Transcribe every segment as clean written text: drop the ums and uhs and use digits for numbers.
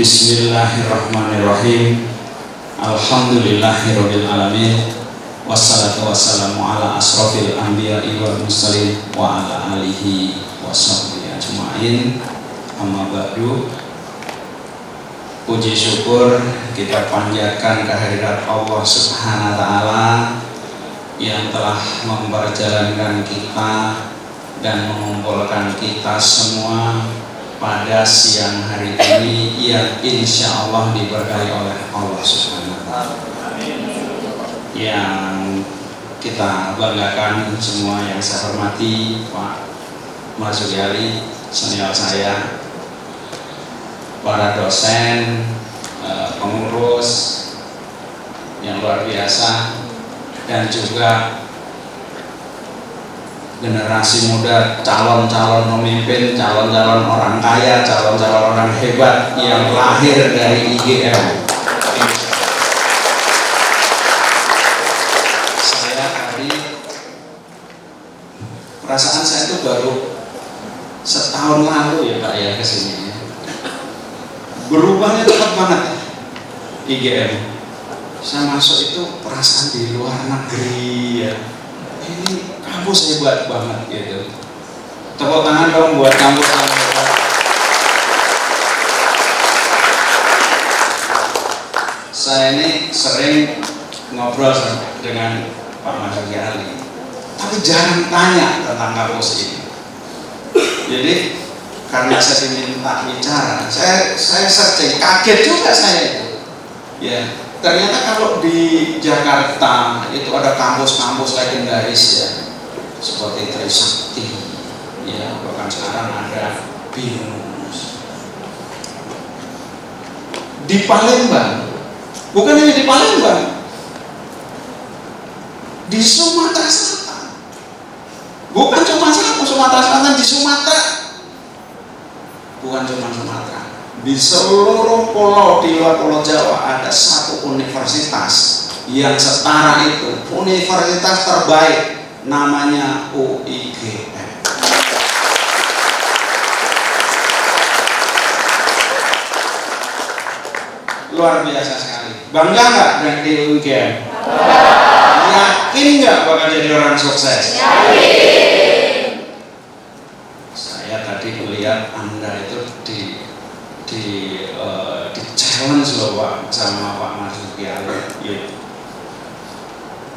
Bismillahirrahmanirrahim. Alhamdulillahirabbil alamin. Wassalatu wassalamu ala asrofil anbiya'i wal mursalin wa ala alihi washabbihi ajmain. Amma ba'du. Puji syukur kita panjatkan kehadirat Allah Subhanahu wa taala yang telah memperjalankan kita dan mengumpulkan kita semua pada siang hari ini yang insya Allah diberkahi oleh Allah Subhanahu wa taala. Yang kita banggakan semua, yang saya hormati Pak Marzuki, senior saya, para dosen, pengurus yang luar biasa, dan juga generasi muda, calon-calon pemimpin, calon-calon orang kaya, calon-calon orang hebat yang lahir dari IGM. Saya tadi, perasaan saya itu baru setahun lalu ya Pak ya kesini. Berubahnya cepat banget ya, IGM. Saya masuk itu perasaan di luar negeri ya. Ini kampus hebat banget gitu. Tepuk tangan dong buat kampus yang hebat. Saya ini sering ngobrol dengan Pak Marzuki, tapi jarang tanya tentang kampus ini. Jadi karena saya diminta bicara, saya searching, kaget juga saya itu. Ya. Ternyata kalau di Jakarta itu ada kampus-kampus legendaris ya, seperti Trisakti, ya bahkan sekarang ada BINUS. Di Palembang, bukan hanya di Palembang, di Sumatera Selatan, bukan cuma satu Sumatera Selatan, di Sumatera, bukan cuma Sumatera. Di seluruh pulau di luar Pulau Jawa ada satu universitas yang setara itu, universitas terbaik, namanya UIGM. Luar biasa sekali. Bangga nggak dengan di UIGM? Yakin nggak bakal jadi orang sukses? Yakin. Saya tadi melihat Anda itu di challenge loh Pak sama Pak Marzuki.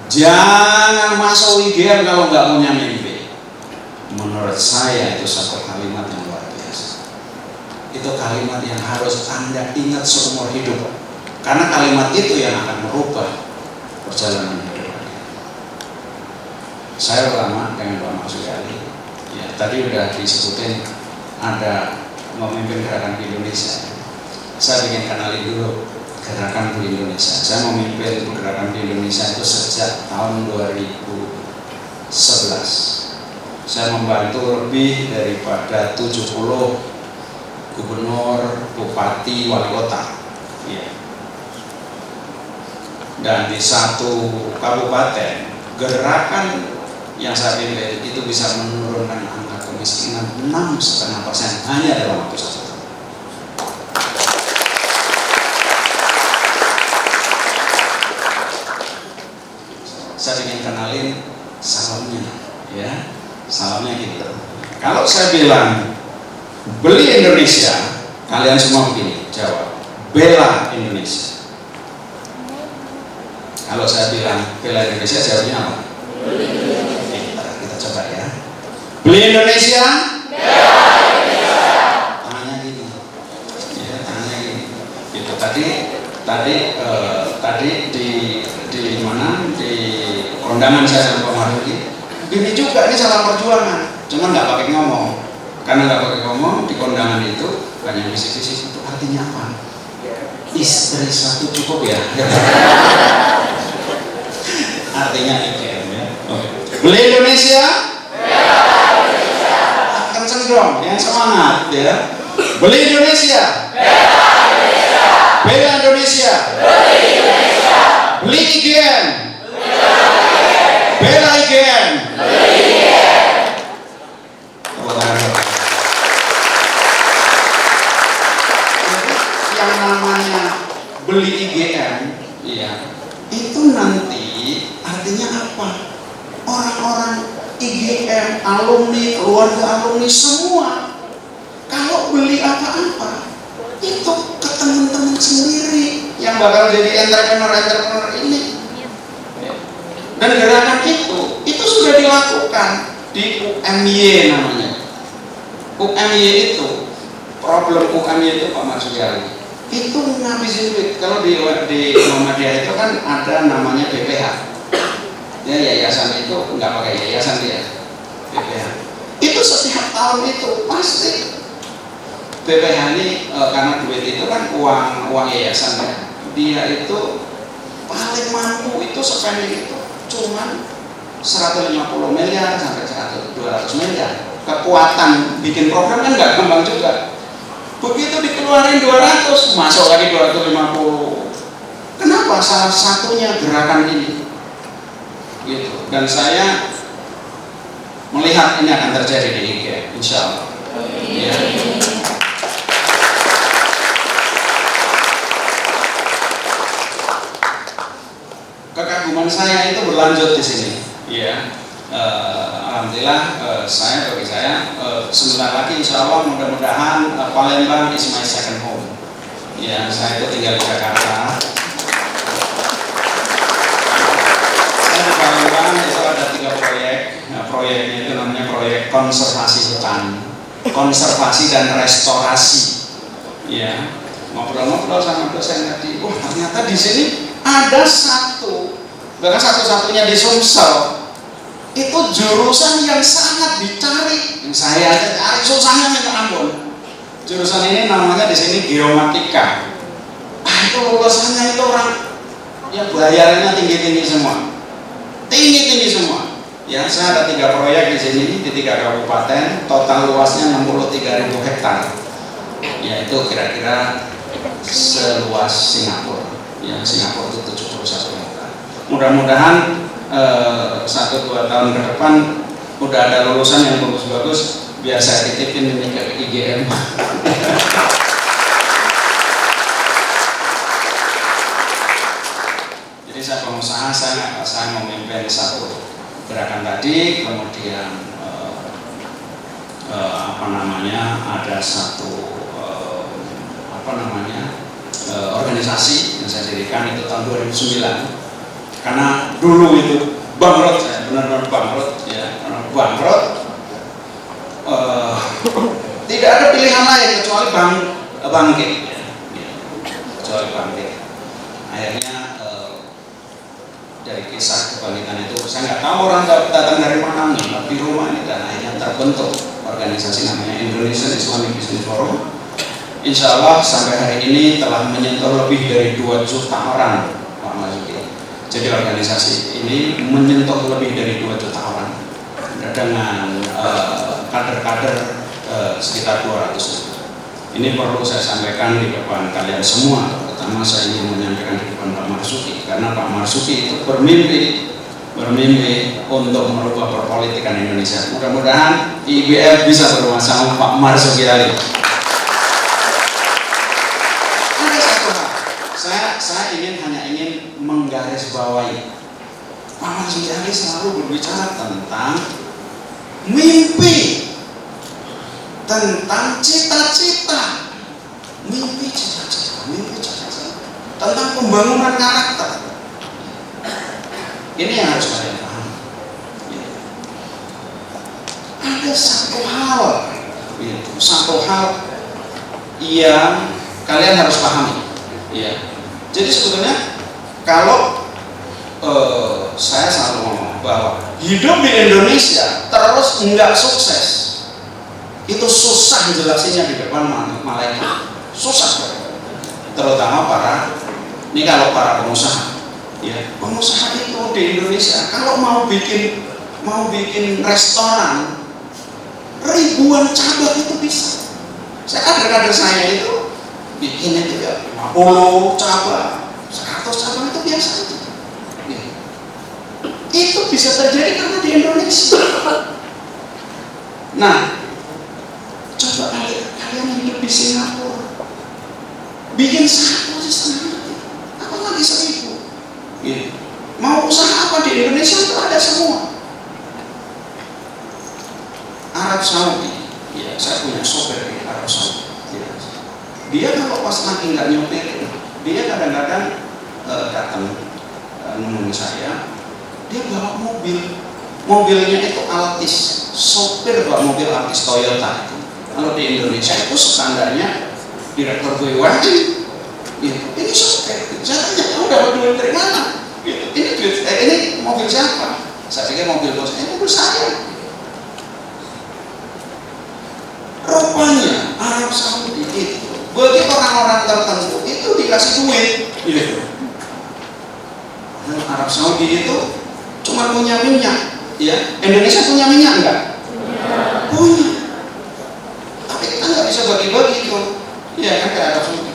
Jangan masuk IGM kalau nggak punya mimpi. Menurut saya itu satu kalimat yang luar biasa. Itu kalimat yang harus Anda ingat seumur hidup, karena kalimat itu yang akan merubah perjalanan hidup Anda. Saya lama dengan Pak Marzuki. Ya, tadi udah disebutin ada memimpin gerakan di Indonesia. Saya ingin kenali dulu gerakan di Indonesia. Saya memimpin gerakan di Indonesia itu sejak tahun 2011. Saya membantu lebih daripada 70 gubernur, bupati, wali kota. Ya. Dan di satu kabupaten, gerakan yang saya pimpin itu bisa menurunkan angka kemiskinan 6,5% hanya dalam waktu 1 tahun. Saya ingin kenalin salamnya, ya, salamnya gitu. Kalau saya bilang beli Indonesia, kalian semua begini jawab, bela Indonesia. Kalau saya bilang bela Indonesia, jawabnya apa? Kita coba ya. Beli Indonesia, bela Indonesia. Tangannya gini, ya, tangannya gini. Gitu. Tadi di mana di kondangan saya sama Pak Marzuki. Gini juga, ini salam perjuangan. Cuma nggak pakai ngomong. Karena nggak pakai ngomong di kondangan itu hanya bisik-bisik. Itu artinya apa? Istri satu cukup ya. Artinya IGM ya. Oke. Beli Indonesia. Kenceng dong, yang semangat ya. Beli Indonesia. Bela Indonesia. Beli IGM. Bela IGM. Yang IGM, alumni, keluarga alumni semua. Kalau beli apa-apa itu ke teman-teman sendiri yang bakal jadi entrepreneur ini. Dan gerakan itu sudah dilakukan di UMY namanya. UMY itu, problem UMY itu Pak Marsudi itu ngabisin duit. Kalau di Muhammadiyah itu kan ada namanya BPH. Ya, yayasan itu nggak pakai yayasan dia, BPH. Itu setiap tahun itu pasti BPH ini karena duit itu kan uang yayasan ya. Dia itu paling mampu itu spending itu cuman 150 miliar sampai 200 miliar. Kekuatan bikin program kan nggak gampang juga. Begitu dikeluarin 200, masuk lagi 250. Kenapa? Salah satunya gerakan ini. Gitu. Dan saya melihat ini akan terjadi di IGM, insya Allah. Ya. Kekaguman saya itu berlanjut di sini. Ya. Alhamdulillah bagi saya sebentar lagi insya Allah mudah-mudahan Palembang is my second home. Ya, saya itu tinggal di Jakarta. Saya di Palembang itu ada 3 proyek. Nah, proyeknya itu namanya proyek konservasi hutan, konservasi dan restorasi. Ya, ngobrol-ngobrol sama dosen tadi, wah ternyata di sini ada bahkan satu-satunya di Sumsel. Itu jurusan yang sangat dicari, yang saya aja cari susahnya minta ampun. Jurusan ini namanya di sini geomatika. Itu lulusannya itu orang ya bayarannya tinggi-tinggi semua, tinggi-tinggi semua. Ya, saya ada 3 proyek di sini di 3 kabupaten, total luasnya 63.000 hektar. Ya, itu kira-kira seluas Singapura. Ya, Singapura itu 71 hektar. Mudah-mudahan 1-2 tahun ke depan udah ada lulusan yang bagus-bagus, biar saya titipin ini ke IGM. Jadi saya pengusaha, saya memimpin satu gerakan tadi, kemudian ada satu organisasi yang saya dirikan itu tahun 2009. Karena dulu itu bangkrut, saya benar-benar bangkrut, ya, bangkrut. Tidak ada pilihan lain kecuali bangkit, ya. Kecuali bangkit. Akhirnya dari kisah kebangkitan itu, saya nggak tahu orang datang dari mana nih, di rumah ini, dan akhirnya terbentuk organisasi namanya Indonesian Islamic Business Forum. Insya Allah sampai hari ini telah menyentuh lebih dari 2 juta orang, Pak Marsudi. Jadi organisasi ini menyentuh lebih dari 2 juta orang dengan kader-kader sekitar 200. Ini perlu saya sampaikan di depan kalian semua, terutama saya ingin menyampaikan di depan Pak Marsudi, karena Pak Marsudi itu bermimpi untuk merubah perpolitikan Indonesia. Mudah-mudahan IBF bisa bersama Pak Marsudi Ali. Ada satu hal, saya hanya ingin menggarisbawahi, Pak Marsudi Ali selalu berbicara tentang mimpi, tentang cita-cita, mimpi cita-cita, tentang pembangunan karakter. Ini yang harus kalian pahami. Ada satu hal yang kalian harus pahami. Jadi sebetulnya kalau saya selalu ngomong bahwa hidup di Indonesia terus nggak sukses, itu susah jelasinnya di depan malaikat, susah, terutama kalau para pengusaha. Ya, pengusaha itu di Indonesia kalau mau bikin restoran ribuan cabang itu bisa. Kader-kader saya itu bikin itu ya 50 cabang, 100 cabang itu biasa aja. Ya. Itu bisa terjadi karena di Indonesia. Nah, coba kalian hidup di Singapura, bikin 1 aja setengah mati, apalagi 1000. Mau usaha apa di Indonesia itu ada semua. Arab Saudi, ya saya punya sopir di Arab Saudi. Ya. Dia kalau pas lagi nggak nyopir, dia kadang-kadang datang menemui saya. Dia bawa mobilnya itu Altis, sopir bawa mobil Altis Toyota itu. Kalau di Indonesia itu standarnya direktur BUMN. Gitu. Ini sopir, saya tanya, kamu dapat duit dari mana? Gitu. Ini mobil siapa? Saya pikir mobil bos, ini mobil saya. Rupanya Arab Saudi itu bagi orang-orang tertentu itu dikasih duit. Gitu. Arab Saudi itu cuma punya minyak, ya. Indonesia punya minyak enggak? Punya. Tapi kita nggak bisa bagi-bagi itu, ya kan kayak Arab Saudi.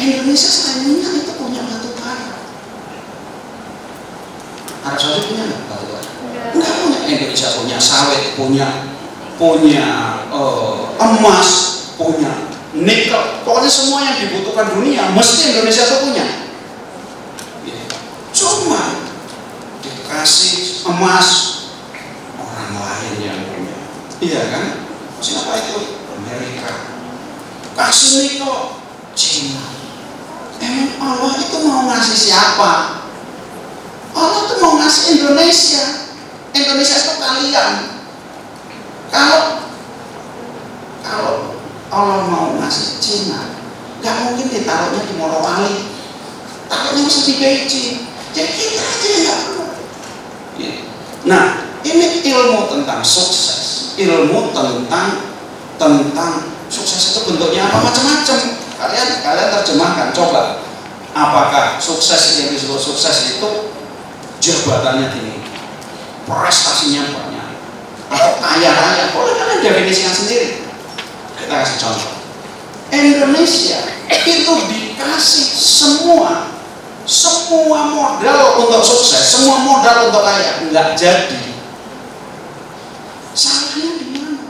Indonesia selain minyak itu punya batu bara. Arab Saudi punya nggak batu bara? Enggak punya. Indonesia punya sawit, punya emas, punya nikel. Pokoknya semua yang dibutuhkan dunia mesti Indonesia tuh punya. Cuma dikasih emas orang lain yang punya, iya kan? Siapa itu? Amerika. Kasih nikel, Cina. Emang Allah itu mau ngasih siapa? Allah itu mau ngasih Indonesia. Indonesia itu kalian. Kalau Allah mau ngasih Cina, nggak mungkin ditaruhnya di Morowali, taruhnya mesti di Beijing. Jadi kita aja yang nggak perlu. Nah, ini ilmu tentang sukses, ilmu tentang sukses itu bentuknya apa, macam-macam. Kalian terjemahkan, coba. Apakah sukses yang disebut sukses itu jabatannya tinggi, prestasinya banyak, atau kaya raya? Boleh kalian definisikan sendiri. Kita kasih contoh. Indonesia itu dikasih semua modal untuk sukses, semua modal untuk kaya, nggak jadi. Salahnya di mana?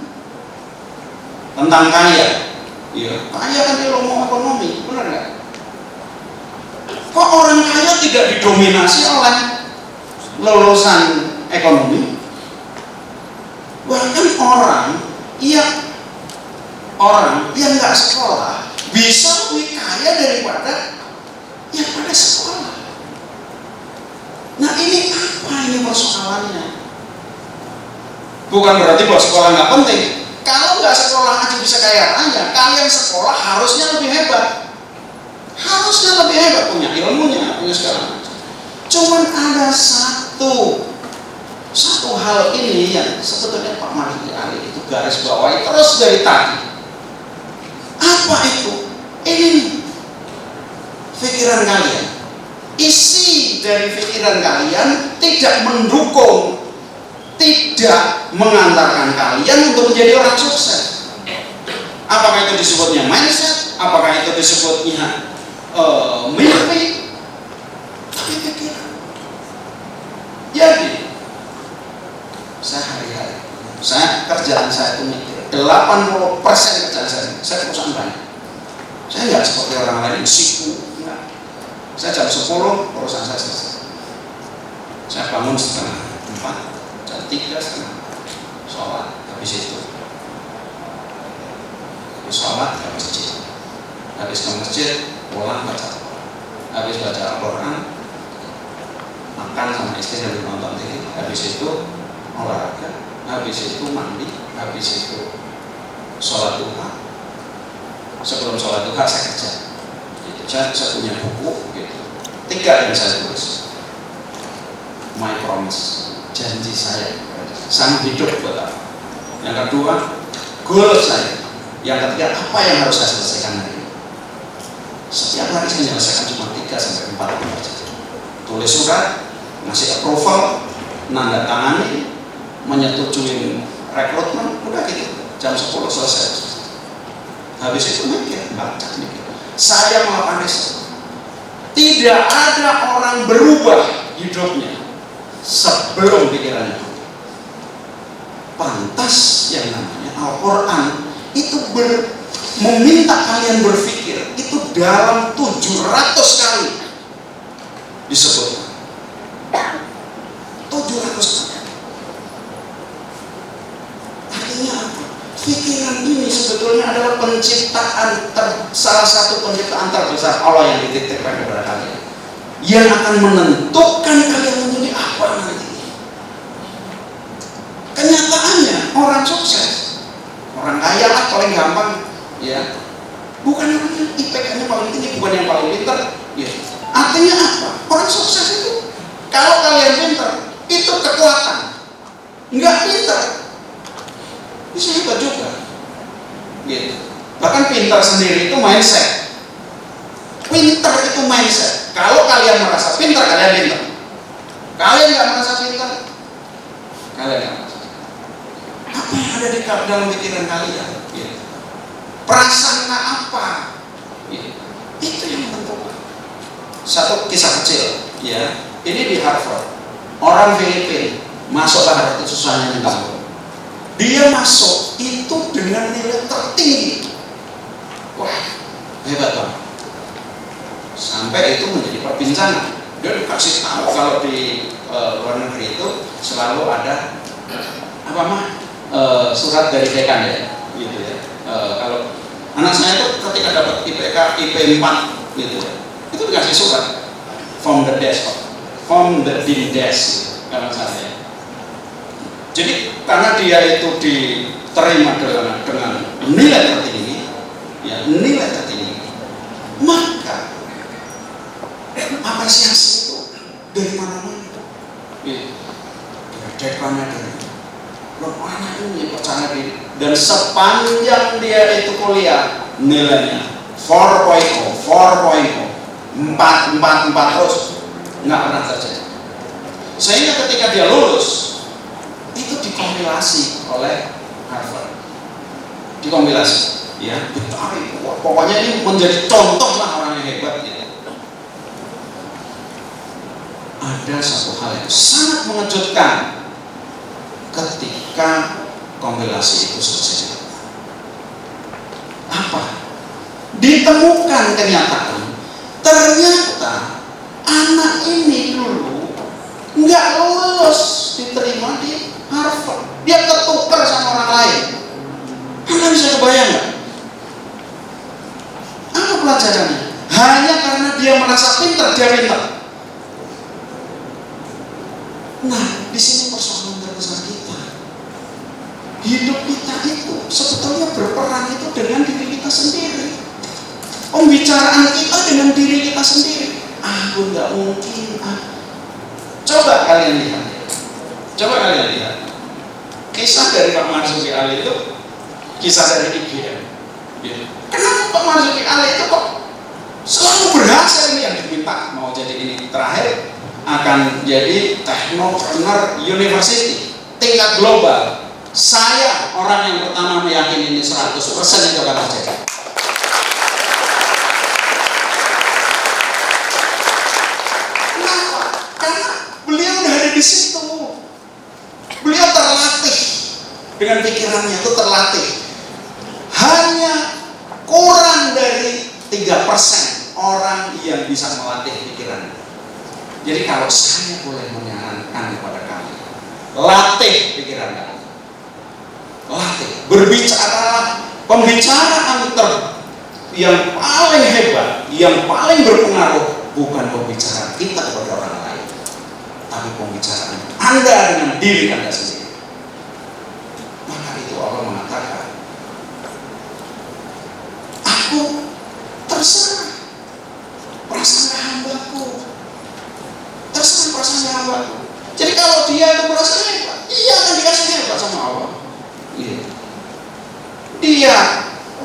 Tentang kaya, ya kaya kan ilmu ekonomi, benar nggak? Kok orang kaya tidak didominasi oleh lulusan ekonomi? Bahkan orang yang nggak sekolah bisa lebih kaya daripada yang pada sekolah. Nah ini apa ini persoalannya? Bukan berarti bahwa sekolah nggak penting. Kalau nggak sekolah aja bisa kaya raya, kalian sekolah harusnya lebih hebat. Harusnya lebih hebat, punya ilmunya, punya segala macam. Cuman ada satu hal ini yang sebetulnya Pak Mahdi Ali itu garis bawahi terus dari tadi. Apa itu? Ini pikiran kalian. Isi dari pikiran kalian tidak mendukung, tidak mengantarkan kalian untuk menjadi orang sukses. Apakah itu disebutnya mindset? Apakah itu disebutnya mimpi? Tapi pikiran. Jadi kerjaan saya itu mikir. 80% kerjaan saya perusahaan banyak. Saya nggak seperti orang lain yang siku. Saya jam 10 perusahaan saya selesai. Saya bangun setengah 4, jam 3 setengah sholat habis itu. Sholat ke masjid. Habis ke masjid pulang baca Al-Quran. Habis baca Al-Quran makan sama istri sambil nonton TV. Habis itu olahraga. Habis itu mandi. Habis itu sholat duha. Sebelum sholat duha saya kerja. Saya punya buku gitu. 3 yang saya tulis. My promise, janji saya sama hidup buat apa. Yang kedua, goal saya. Yang ketiga, apa yang harus saya selesaikan hari ini. Setiap hari saya menyelesaikan cuma 3 sampai 4 lembar saja. Tulis surat, ngasih approval, nanda tangani, menyetujui rekrutmen, udah gitu. Jam 10 selesai. Habis itu mikir, baca mikir. Saya melakukan riset. Tidak ada orang berubah hidupnya sebelum pikirannya. Pantas yang namanya Al-Quran itu meminta kalian berpikir itu dalam 700 kali disebutkan. 700 kali. Pikiran ini sebetulnya adalah salah satu penciptaan terbesar Allah yang dititipkan kepada kalian, yang akan menentukan kalian menjadi apa nanti. Kenyataannya orang sukses, orang kaya lah paling gampang, ya. Bukan orang yang IPK-nya paling tinggi, bukan yang paling pintar, ya. Artinya apa? Orang sukses itu, kalau kalian pintar, itu kekuatan. Enggak pintar, bisa hebat juga, gitu. Bahkan pintar sendiri itu mindset. Pintar itu mindset. Kalau kalian merasa pintar, kalian pintar. Kalian nggak merasa pintar, kalian nggak merasa. Apa yang ada di dalam pikiran kalian? Gitu. Prasangka apa? Gitu. Itu yang menentukan. Satu kisah kecil, ya. Ini di Harvard. Orang Filipina masuk ke Harvard itu susahnya minta. Dia masuk itu dengan nilai tertinggi. Wah, hebat banget. Sampai itu menjadi perbincangan. Dia dikasih tahu kalau di luar negeri itu selalu ada surat dari dekan, ya, gitu ya. Kalau anak saya itu ketika dapat IPK IP 4 gitu ya, itu dikasih surat from the dean desk, gitu, kalau saya. Jadi karena dia itu diterima dengan nilai tertinggi, ya, nilai tertinggi, maka apresiasi itu dari mana-mana, ya, dari dekannya, dari anak ini percaya diri, dan sepanjang dia itu kuliah nilainya 4.0 terus, nggak pernah terjadi. Sehingga ketika dia lulus itu dikompilasi oleh Harvard, dikompilasi, ya, ditarik. Pokoknya ini menjadi contoh lah orang yang hebat, ya. Ada satu hal yang sangat mengejutkan ketika kompilasi itu selesai. Apa? Ditemukan kenyataan, ternyata anak ini dulu nggak lulus diterima di Harvard, dia tertukar sama orang lain. Anda bisa kebayang nggak? Apa pelajarannya? Hanya karena dia merasa pintar, dia pintar. Nah, di sini persoalan terbesar kita. Hidup kita itu sebetulnya berperan itu dengan diri kita sendiri. Pembicaraan kita dengan diri kita sendiri. Aku nggak mungkin. Coba kalian lihat. Kisah dari Pak Marzuki Ali itu kisah dari IGM. Kenapa Pak Marzuki Ali itu kok selalu berhasil? Ini yang diminta mau jadi ini terakhir akan jadi Technopreneur University tingkat global. Saya orang yang pertama meyakini ini 100% itu akan terjadi. Kenapa? Karena beliau udah ada di situ. Beliau terlatih dengan pikirannya itu terlatih. Hanya kurang dari 3% orang yang bisa melatih pikirannya. Jadi kalau saya boleh menyarankan kepada kalian, latih pikiran kalian. Latih, berbicara, pembicaraan yang paling hebat, yang paling berpengaruh bukan pembicaraan kita kepada orang lain, tapi pembicaraan Anda dengan diri Anda sendiri. Maka itu Allah mengatakan, aku terserah prasangka hambaku, terserah prasangka hambaku. Jadi kalau dia itu merasa hebat, dia akan dikasih hebat sama Allah. Dia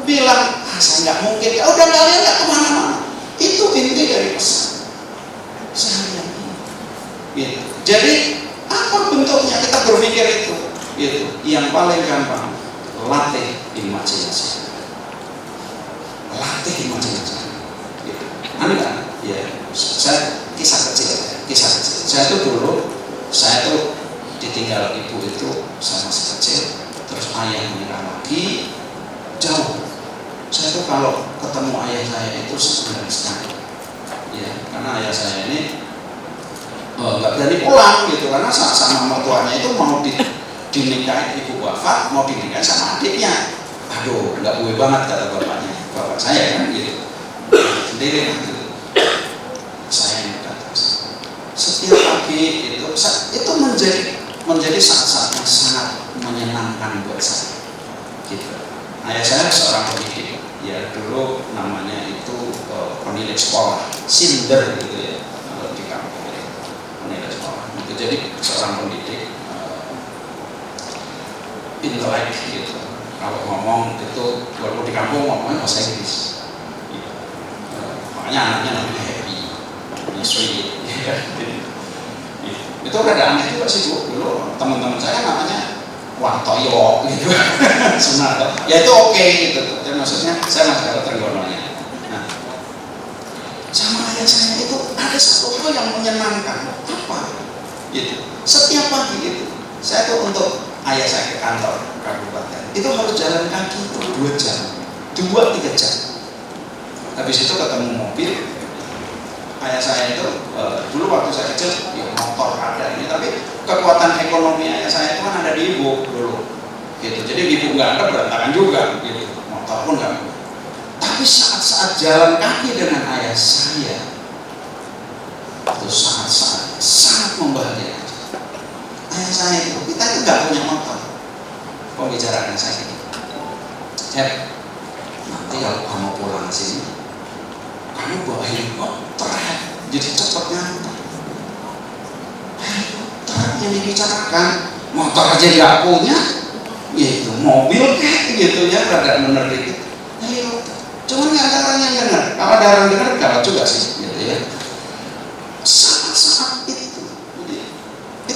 bilang, saya nggak mungkin, ya udah kalian nggak kemana-mana. Itu inti dari pesan seharian ini. Gitu. Jadi apa bentuknya kita berpikir itu? Gitu. Yang paling gampang, latih imajinasi. Latih imajinasi. Gitu. Anda, ya, saya kisah kecil. Saya tuh dulu, ditinggal ibu itu saya masih kecil, terus ayah menikah lagi, jauh. Saya tuh kalau ketemu ayah saya itu sebulan sekali, ya, karena ayah saya ini nggak berani pulang gitu, karena sama mertuanya itu mau dinikahin ibu wafat, mau dinikahin sama adiknya. Aduh, nggak gue banget kata bapaknya, bapak saya kan gitu, sendiri gitu. Saya yang datang setiap pagi itu menjadi saat-saat yang sangat menyenangkan buat saya. Gitu. Ayah saya seorang pendidik, ya dulu namanya itu pendidik sekolah, Sinder gitu ya, di kampung ini, pendidik sekolah. Itu jadi seorang pendidik intelek gitu. Kalau ngomong itu, walaupun di kampung ngomongnya bahasa Inggris. Gitu. Makanya anaknya namanya Happy, namanya Sweet. Itu rada aneh juga sih Bu. Dulu teman-teman saya namanya Wartoyo gitu. Sunarto. Ya itu oke gitu. Jadi maksudnya saya masih dapat tergolongnya. Nah, sama ayah saya itu ada satu hal yang menyenangkan. Apa? Gitu. Setiap pagi itu saya tuh untuk ayah saya ke kantor kabupaten itu harus jalan kaki itu 2 jam, 2-3 jam. Habis itu ketemu mobil. Ayah saya itu dulu waktu saya kecil ya motor ada ini, tapi kekuatan ekonomi ayah saya itu kan ada di ibu dulu gitu. Jadi ibu nggak ada berantakan juga gitu, motor pun nggak ada. Tapi saat-saat jalan kaki dengan ayah saya itu saat-saat sangat membahagiakan. Ayah saya itu, kita itu nggak punya motor. Pembicaraan saya gitu, nanti kalau kamu pulang sini kamu bawa helikopter jadi cepat nyampe. Helikopter yang dibicarakan, motor aja nggak punya, gitu, mobil kayak gitu ya, rada bener dikit. Helikopter, cuman nggak ada orang yang dengar. Kalau ada orang dengar, kalau juga sih, gitu ya. Saat-saat itu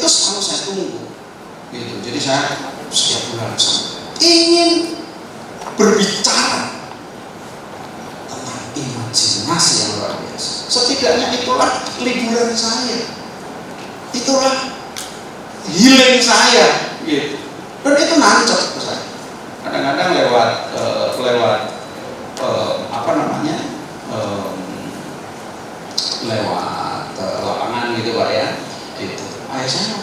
selalu saya tunggu, gitu. Jadi saya setiap bulan ingin berbicara tentang imajinasi yang luar biasa. Setidaknya itulah liburan saya, itulah healing saya, gitu. Dan itu nancep ke saya. Kadang-kadang lewat apa namanya, lewat lapangan gitu Pak ya. Gitu. Ayah saya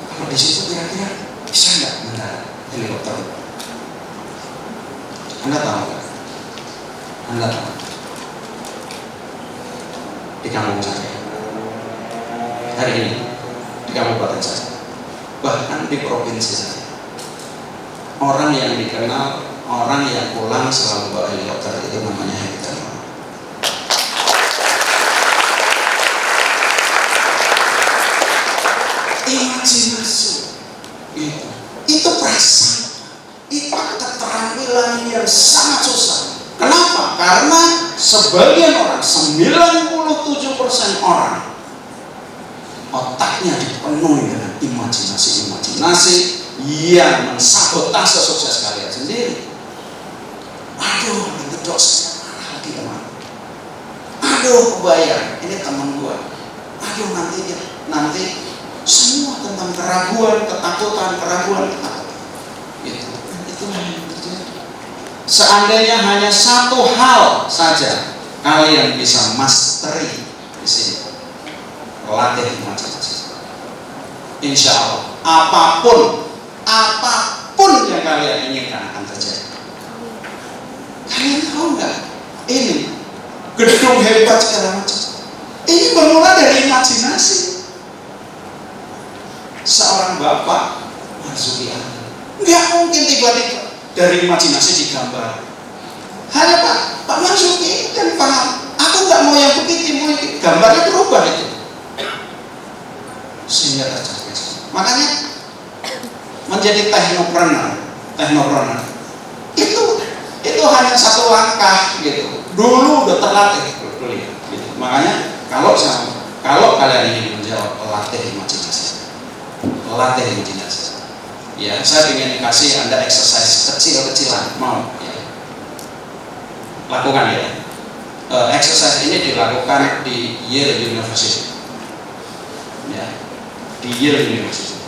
kalau di situ kira-kira bisa nggak mendarat helikopter? Anda tahu nggak? Anda tahu? Di kampung saya hari ini, di kabupaten saya, bahkan di provinsi saya, orang yang dikenal, orang yang pulang selalu bawa helikopter itu namanya helikopter. Imajinasi itu perasaan, itu keterampilan yang sangat susah. Kenapa? Karena sebagian orang, 97% orang otaknya dipenuhi dengan imajinasi yang mensabotase sukses kalian sendiri. Aduh, itu dosa lagi teman. Aduh, kebayang ini teman gua. Aduh, nanti semua tentang keraguan, ketakutan. Itulah yang terjadi. Seandainya hanya satu hal saja kalian bisa mastery di sini, latih imajinasi. Insya Allah, apapun yang kalian inginkan akan terjadi. Kalian tahu nggak? Ini gedung hebat segala macam. Ini bermula dari imajinasi. Seorang bapak Marzuki Ali nggak mungkin tiba-tiba dari imajinasi digambar. Hanya Pak Marzuki kan paham, aku nggak mau yang begitu, mau gambarnya berubah itu sehingga tercapai. Makanya menjadi teknopreneur itu hanya satu langkah gitu. Dulu udah terlatih kuliah gitu. Makanya kalau kalian ingin menjawab, latih imajinasi. Ya, saya ingin kasih Anda exercise kecil-kecilan, mau ya. Lakukan ya. Exercise ini dilakukan di Yale University. Ya, di Yale University.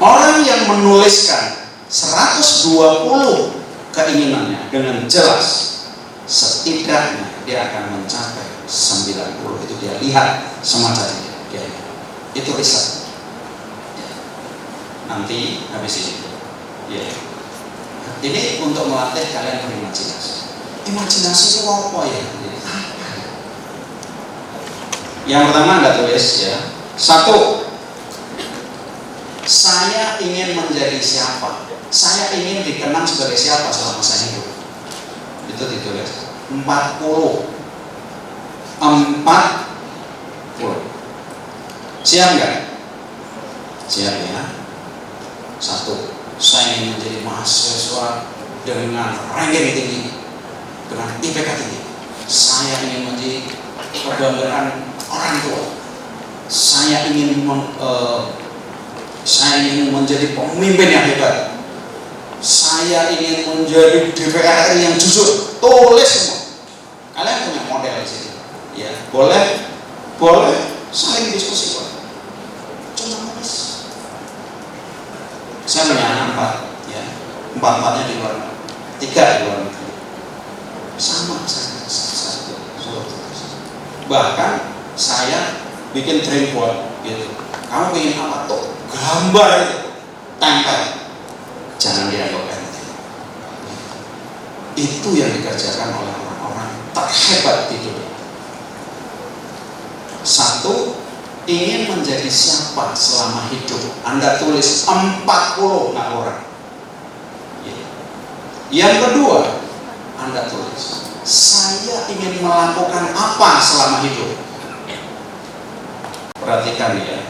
Orang yang menuliskan 120 keinginannya dengan jelas, setidaknya dia akan mencapai 90. Itu dia lihat semacam dia. Itu riset. nanti habis ini. Ya. Ini untuk melatih kalian berimajinasi. Imajinasi itu apa ya? Yang pertama Anda tulis ya. 1. Saya ingin menjadi siapa? Saya ingin dikenang sebagai siapa selama saya hidup? Itu ditulis. 40. Siap nggak? Siap ya. 1. Saya ingin menjadi mahasiswa dengan ranking tinggi, dengan IPK tinggi. Saya ingin menjadi kebanggaan orang tua. Saya ingin menjadi pemimpin yang hebat. Saya ingin menjadi DPR yang jujur. Tulis semua. Kalian punya model di sini. Ya, boleh saling diskusi. Cuma tulis. Saya punya anak 4, ya. 4-4-nya di luar negeri, 3 di luar negeri. Sama saya satu. Bahkan saya bikin dream board gitu. Kamu ingin apa tuh? Gambar itu, tempel. Jangan dianggap enteng. Itu yang dikerjakan oleh orang-orang terhebat di dunia. 1. Ingin menjadi siapa selama hidup? Anda tulis 40 orang. Yang kedua, Anda tulis, saya ingin melakukan apa selama hidup? Perhatikan ya,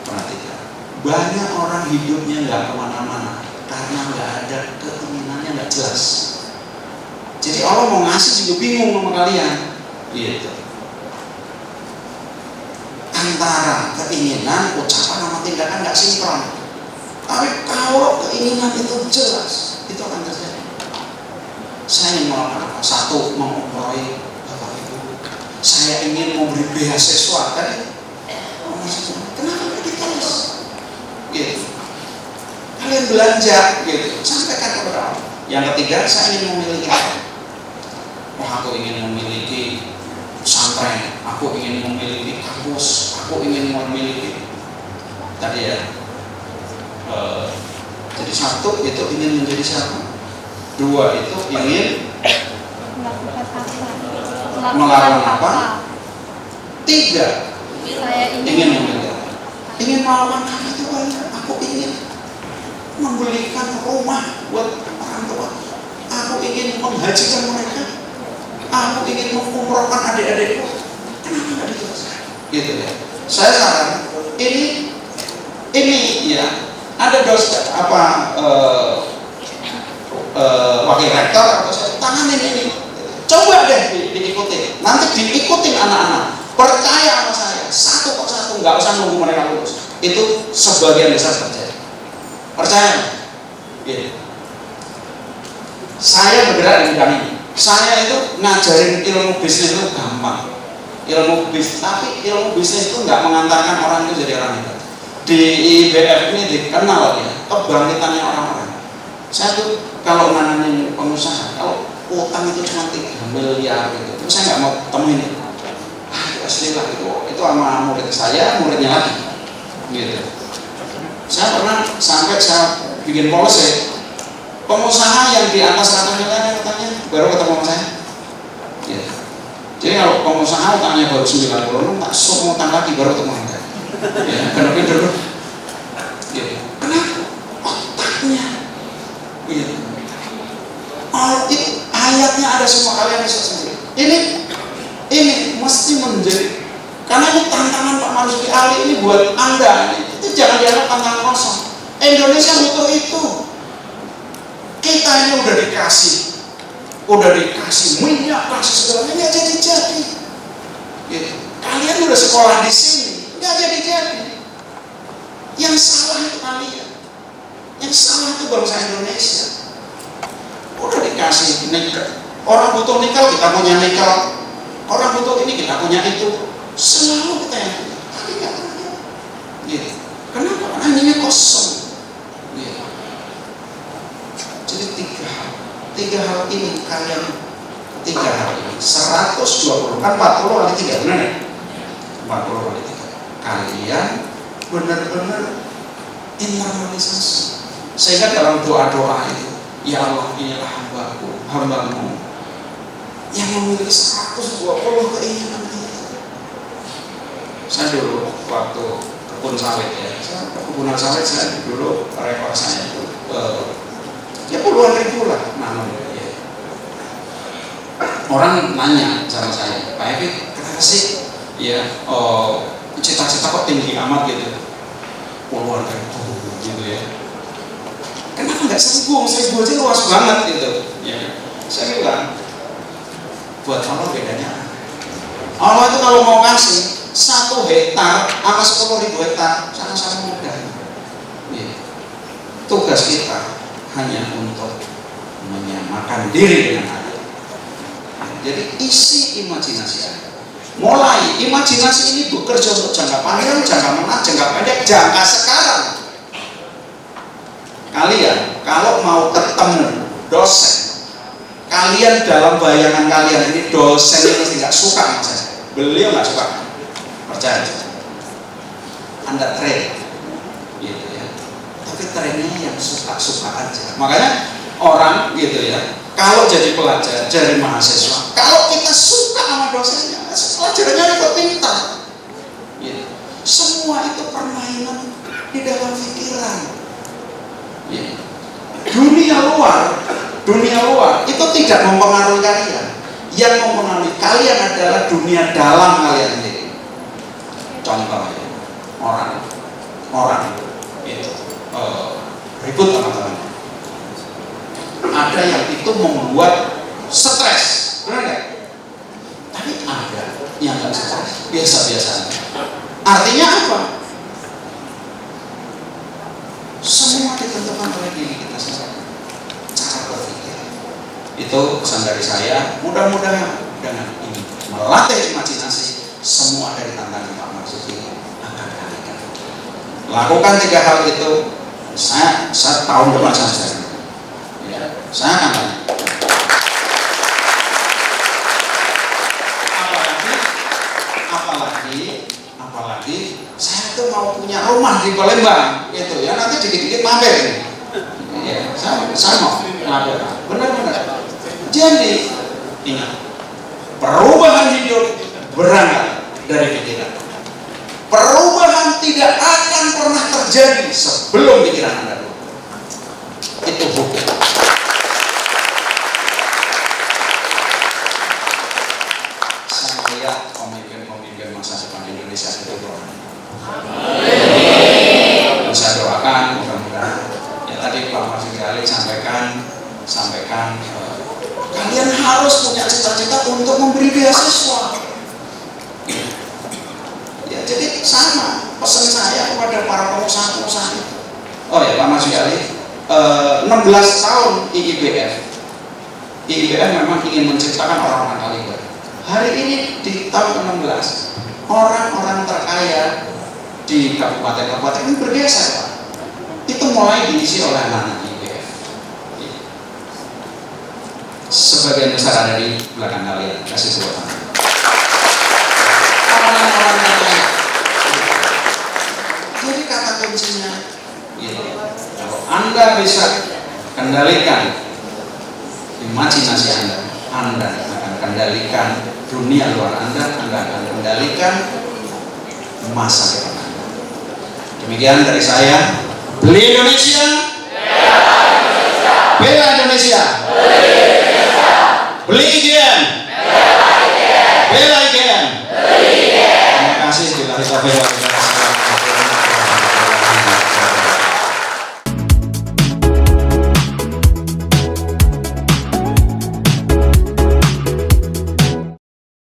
perhatikan. Banyak orang hidupnya nggak kemana-mana karena nggak ada keinginannya, nggak jelas. Jadi Allah mau ngasih juga bingung sama kalian. Gitu. Antara keinginan, ucapan sama tindakan nggak sinkron. Tapi kalau keinginan itu jelas, itu akan terjadi. Saya ingin melakukan apa? 1. Mengumrohi Bapak Ibu. Saya ingin memberi beasiswa tadi. Kenapa nggak ditulis? Gitu. Kalian belanja, gitu. Sampaikan kepada Allah. Yang ketiga, saya ingin memiliki apa? Aku ingin memiliki pesantren, aku ingin memiliki kampus, aku ingin memiliki tadi ya. Jadi 1 itu ingin menjadi siapa? 2 itu ingin melakukan apa? 3 saya ingin memiliki. Ingin melakukan apa itu banyak. Aku ingin membelikan rumah buat orang tua. Aku ingin menghajikan mereka. Aku ingin mengumrohkan adik-adikku. Kenapa nggak dijelaskan? Gitu ya. Saya saran ini ya ada wakil rektor atau saya tanganin ini. Coba deh diikuti. Nanti diikutin anak-anak. Percaya sama saya. 1 persatu, nggak usah nunggu mereka lulus. Itu sebagian besar terjadi. Percaya? Gitu. Saya bergerak di bidang ini. Saya itu ngajarin ilmu bisnis itu gampang. Ilmu bisnis, tapi ilmu bisnis itu nggak mengantarkan orang itu jadi orang hebat. Di IBF ini dikenal ya kebangkitannya orang-orang. Saya tuh kalau nanganin pengusaha, kalau utang itu cuma 3 miliar gitu, terus saya nggak mau temuin itu. Asli lah itu sama murid saya, muridnya lagi, gitu. Saya pernah sampai saya bikin polisi. Pengusaha yang di atas 100 miliar katanya baru ketemu sama saya. Ya. Jadi kalau pengusaha utangnya baru 90, tak suruh utang lagi baru ketemu saya. Ya, benar-benar dulu. Ya. Kenapa? Otaknya. Ya. Ayatnya ada semua, kalian bisa sendiri. Ini mesti menjadi, karena ini tantangan Pak Marzuki Ali ini buat Anda. Itu jangan dianggap tantangan kosong. Indonesia butuh itu. Kita ini udah dikasih minyak, kasih segalanya, nggak jadi. Gitu. Kalian udah sekolah di sini, nggak jadi. Yang salah itu kalian. Yang salah itu bangsa Indonesia. Udah dikasih nikel, orang butuh nikel kita punya nikel, orang butuh ini kita punya itu, selalu kita yang punya, tapi nggak punya. Gitu. Kenapa? Karena ini kosong. Gitu. Jadi 3 hal ini kalian, 3 hal ini 120 kan 40 kali 3 benar ya? 40 kali 3 kalian benar-benar internalisasi. Sehingga dalam doa-doa itu, ya Allah, inilah hambamu yang memiliki 120 keinginan itu. Saya dulu waktu kebun sawit kebunan sawit saya dulu rekor saya itu ya puluhan ribu lah nanam. Ya. Orang nanya sama saya, Pak Evi, kenapa sih ya cita-cita kok tinggi amat gitu, puluhan ribu gitu ya. Kenapa nggak 1.000 aja luas banget gitu ya. Saya bilang, buat Allah bedanya. Allah itu kalau mau kasih 1 hektar sama 10.000 hektar sama-sama mudah ya. Tugas kita hanya untuk menyamakan diri dengan Allah. Jadi isi imajinasi Anda. Mulai imajinasi ini bekerja untuk jangka panjang, jangka menengah, jangka pendek, jangka sekarang. Kalian kalau mau ketemu dosen, kalian dalam bayangan kalian ini dosen ini tidak suka sama saya. Beliau nggak suka, percaya. Anda train, gitu ya. Tapi trainnya yang suka-suka aja. Makanya orang gitu ya, kalau jadi pelajar, jadi mahasiswa, kalau kita suka sama dosennya, pelajarannya itu pintar. Gitu. Semua itu permainan di dalam pikiran. Ya. Dunia luar itu tidak mempengaruhi kalian. Yang mempengaruhi kalian adalah dunia dalam kalian sendiri. Contoh ya, orang itu ribut sama teman. Ada yang itu membuat stres, benar nggak? Tapi ada yang nggak stres, biasa-biasa. Artinya apa? Semua ditentukan oleh diri kita sendiri. Cara berpikir itu pesan dari saya. Mudah-mudahan dengan ini melatih imajinasi, semua dari tantangan Pak Marzuki akan kalian lakukan 3 hal itu. Saya tahun depan saya ya, saya akan tanya. Apalagi saya tuh mau punya rumah di Palembang gitu ya, nanti dikit-dikit mampir ini ya, saya mau mampir benar-benar. Jadi ingat, perubahan hidup berangkat dari pikiran. Perubahan tidak akan pernah terjadi sebelum pikiran Anda dulu. Itu hukum. Saya lihat pemimpin masa depan Indonesia itu rohani. Saya doakan mudah-mudahan ya, tadi Pak Marzuki Ali sampaikan kalian harus punya cita-cita untuk memberi beasiswa. Ya, jadi sama pesan saya kepada para pengusaha-pengusaha itu. Oh ya, Pak Marzuki Ali 16 tahun IIBF memang ingin menciptakan orang-orang kaliber. Hari ini di tahun ke-16 orang-orang terkaya di kabupaten-kabupaten ini bergeser, Pak. Itu mulai diisi oleh anak-anak IIBF. Sebagian besar ada di belakang kalian, kasih tepuk tangan. Orang-orang yang kaya. Jadi kata kuncinya, gitu. Kalau Anda bisa kendalikan imajinasi Anda akan kendalikan dunia luar Anda akan kendalikan masa depan Anda. Demikian dari saya. Beli Indonesia, bela Indonesia, beli IGN, bela IGN. Terima kasih.